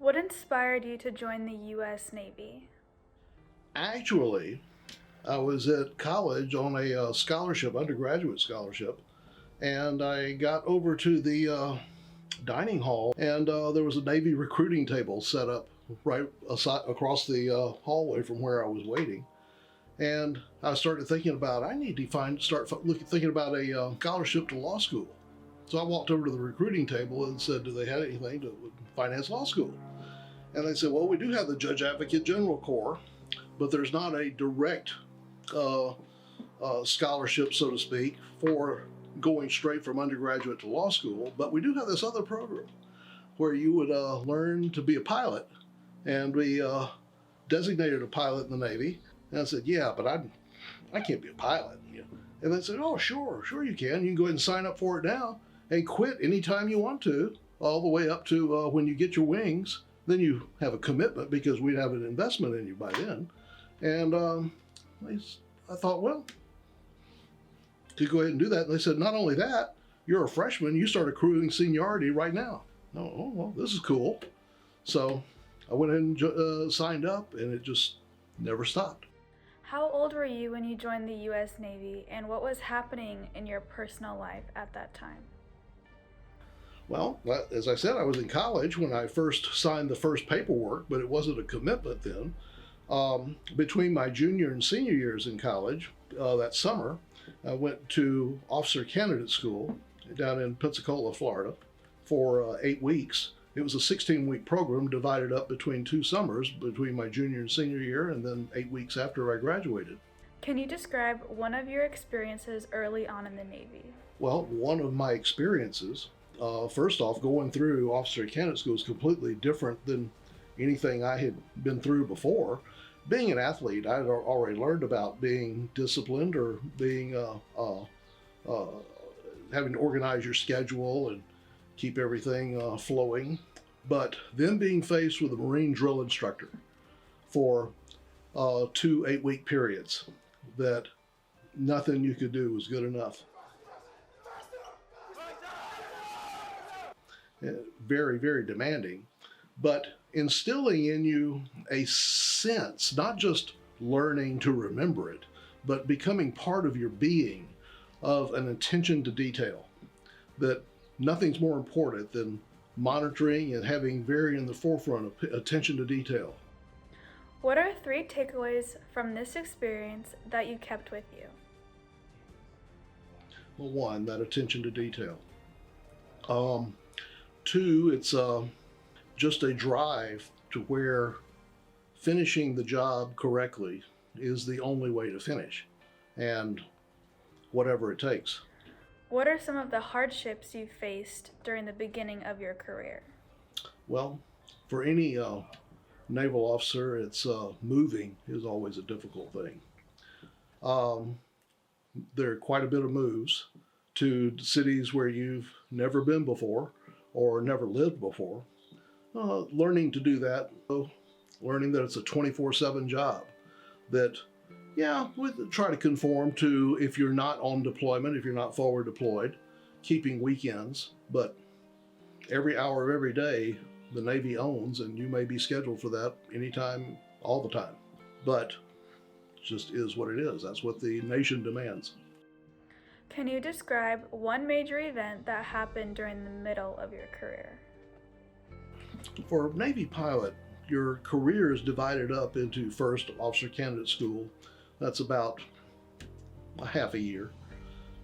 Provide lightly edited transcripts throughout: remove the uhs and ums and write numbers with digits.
What inspired you to join the U.S. Navy? Actually, I was at college on a scholarship, undergraduate scholarship, and I got over to the dining hall, and there was a Navy recruiting table set up right across the hallway from where I was waiting. And I started thinking about I need to thinking about a scholarship to law school. So I walked over to the recruiting table and said, "Do they have anything to finance law school?" And they said, "Well, we do have the Judge Advocate General Corps, but there's not a direct scholarship, so to speak, for going straight from undergraduate to law school. But we do have this other program where you would learn to be a pilot and be designated a pilot in the Navy." And I said, "Yeah, but I can't be a pilot." And they said, "Oh, sure you can. You can go ahead and sign up for it now and quit anytime you want to, all the way up to when you get your wings. Then you have a commitment because we'd have an investment in you by then." And I thought, well, to go ahead and do that. And they said, "Not only that, you're a freshman. You start accruing seniority right now." Oh, well, this is cool. So I went ahead and signed up, and it just never stopped. How old were you when you joined the U.S. Navy, and what was happening in your personal life at that time? Well, as I said, I was in college when I first signed the first paperwork, but it wasn't a commitment then. Between my junior and senior years in college, that summer, I went to officer candidate school down in Pensacola, Florida, for 8 weeks. It was a 16-week program divided up between 2 summers, between my junior and senior year, and then 8 weeks after I graduated. Can you describe one of your experiences early on in the Navy? Well, one of my experiences, first off, going through officer candidate school is completely different than anything I had been through before. Being an athlete, I had already learned about being disciplined or being having to organize your schedule and keep everything flowing. But then being faced with a Marine drill instructor for 2 8-week periods, that nothing you could do was good enough. Very, very demanding, but instilling in you a sense, not just learning to remember it, but becoming part of your being, of an attention to detail, that nothing's more important than monitoring and having very in the forefront of attention to detail. What are 3 takeaways from this experience that you kept with you? Well, 1, that attention to detail. 2, it's just a drive to where finishing the job correctly is the only way to finish, and whatever it takes. What are some of the hardships you faced during the beginning of your career? Well, for any naval officer, it's moving is always a difficult thing. There are quite a bit of moves to cities where you've never been before or never lived before. Learning to do that, learning that it's a 24/7 job, that, yeah, we try to conform to if you're not on deployment, if you're not forward deployed, keeping weekends, but every hour of every day the Navy owns, and you may be scheduled for that anytime, all the time. But it just is what it is. That's what the nation demands. Can you describe one major event that happened during the middle of your career? For a Navy pilot, your career is divided up into first officer candidate school. That's about a half a year.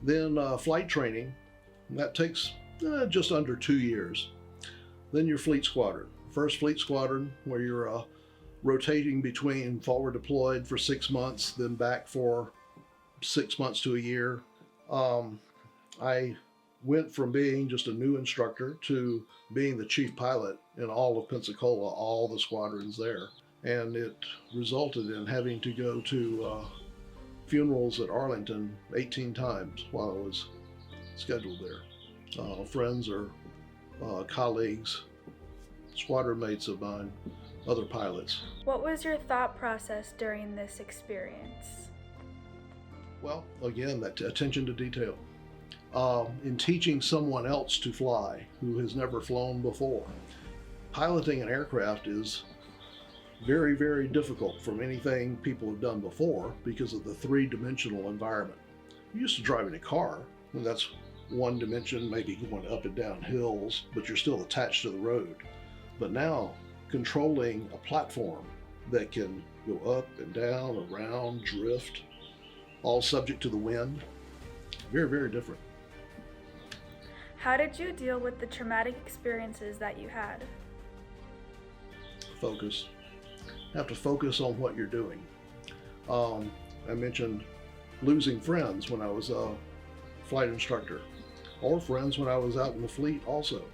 Then flight training, that takes just under 2 years. Then your fleet squadron. First fleet squadron, where you're rotating between forward deployed for 6 months, then back for 6 months to a year. I went from being just a new instructor to being the chief pilot in all of Pensacola, all the squadrons there. And it resulted in having to go to funerals at Arlington 18 times while I was scheduled there. Friends or colleagues, squadron mates of mine, other pilots. What was your thought process during this experience? Well, again, that attention to detail. In teaching someone else to fly who has never flown before, piloting an aircraft is very, very difficult from anything people have done before because of the three-dimensional environment. You used to drive in a car, and that's one dimension, maybe going up and down hills, but you're still attached to the road. But now, controlling a platform that can go up and down, around, drift, all subject to the wind, very, very different. How did you deal with the traumatic experiences that you had? Focus. Have to focus on what you're doing. I mentioned losing friends when I was a flight instructor, or friends when I was out in the fleet also.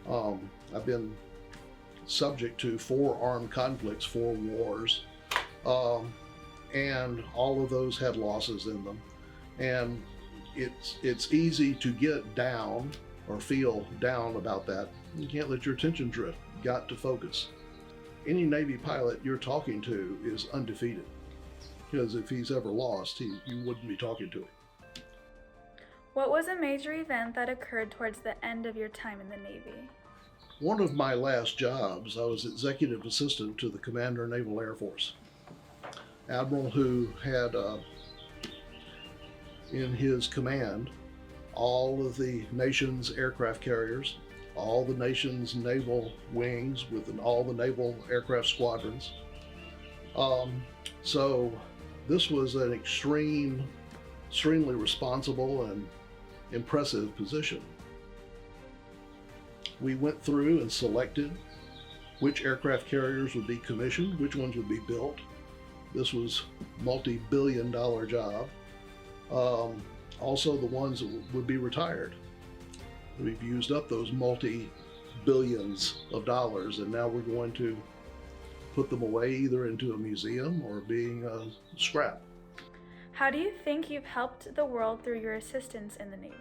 I've been subject to 4 armed conflicts, 4 wars, and all of those had losses in them. And it's easy to get down or feel down about that. You can't let your attention drift. You got to focus. Any Navy pilot you're talking to is undefeated, because if he's ever lost, you wouldn't be talking to him. What was a major event that occurred towards the end of your time in the Navy? One of my last jobs, I was executive assistant to the Commander, Naval Air Force. Admiral who had in his command all of the nation's aircraft carriers, all the nation's naval wings within all the naval aircraft squadrons. So this was an extremely responsible and impressive position. We went through and selected which aircraft carriers would be commissioned, which ones would be built. This was a multi-billion-dollar job. Also the ones that would be retired. We've used up those multi-billions of dollars, and now we're going to put them away either into a museum or being scrap. How do you think you've helped the world through your assistance in the Navy?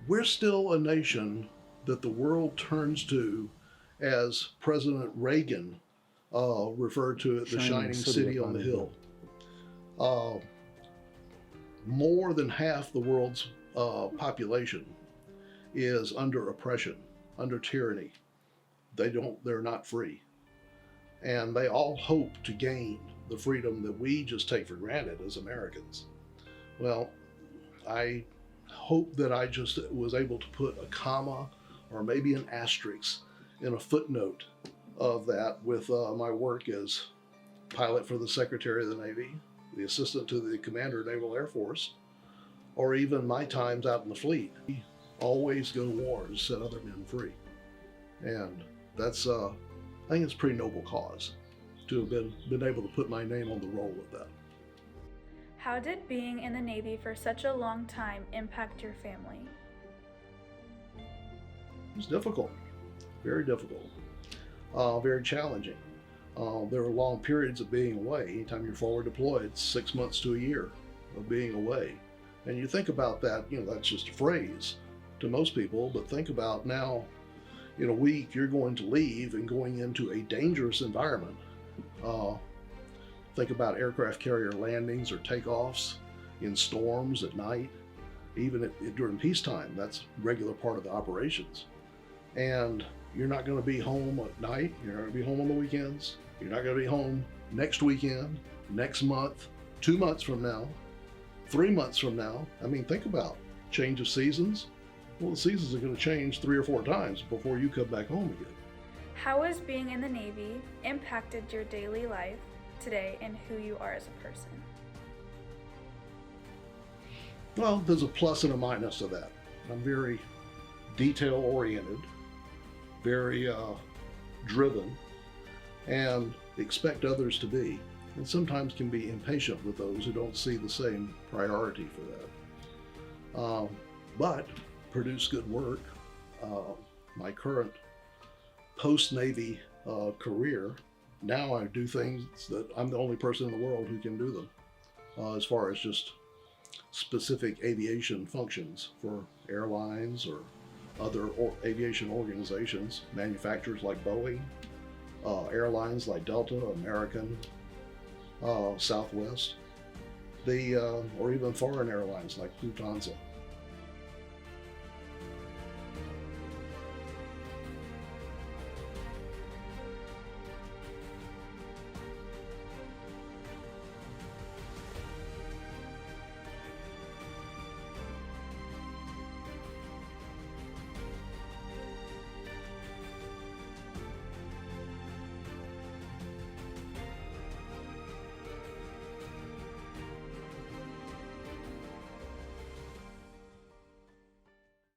We're still a nation that the world turns to, as President Reagan referred to it, the shining city on the hill. More than half the world's population is under oppression, under tyranny. They're not free. And they all hope to gain the freedom that we just take for granted as Americans. Well, I hope that I just was able to put a comma or maybe an asterisk in a footnote of that with my work as pilot for the Secretary of the Navy, the assistant to the Commander of Naval Air Force, or even my times out in the fleet. We always go to war to set other men free. And that's, I think it's a pretty noble cause to have been able to put my name on the roll of that. How did being in the Navy for such a long time impact your family? It was difficult, very difficult, very challenging. There were long periods of being away. Anytime you're forward deployed, 6 months to a year of being away. And you think about that, that's just a phrase to most people, but think about now, in a week, you're going to leave and going into a dangerous environment. Think about aircraft carrier landings or takeoffs in storms at night, even during peacetime. That's a regular part of the operations. And you're not going to be home at night. You're not going to be home on the weekends. You're not going to be home next weekend, next month, 2 months from now, 3 months from now. I mean, think about change of seasons. Well, the seasons are going to change 3 or 4 times before you come back home again. How has being in the Navy impacted your daily life today and who you are as a person? Well, there's a plus and a minus to that. I'm very detail-oriented, very driven, and expect others to be, and sometimes can be impatient with those who don't see the same priority for that. But produce good work. My current post-Navy career, now I do things that I'm the only person in the world who can do them, as far as just specific aviation functions for airlines or other aviation organizations, manufacturers like Boeing, airlines like Delta, American, Southwest. or even foreign airlines like Lufthansa.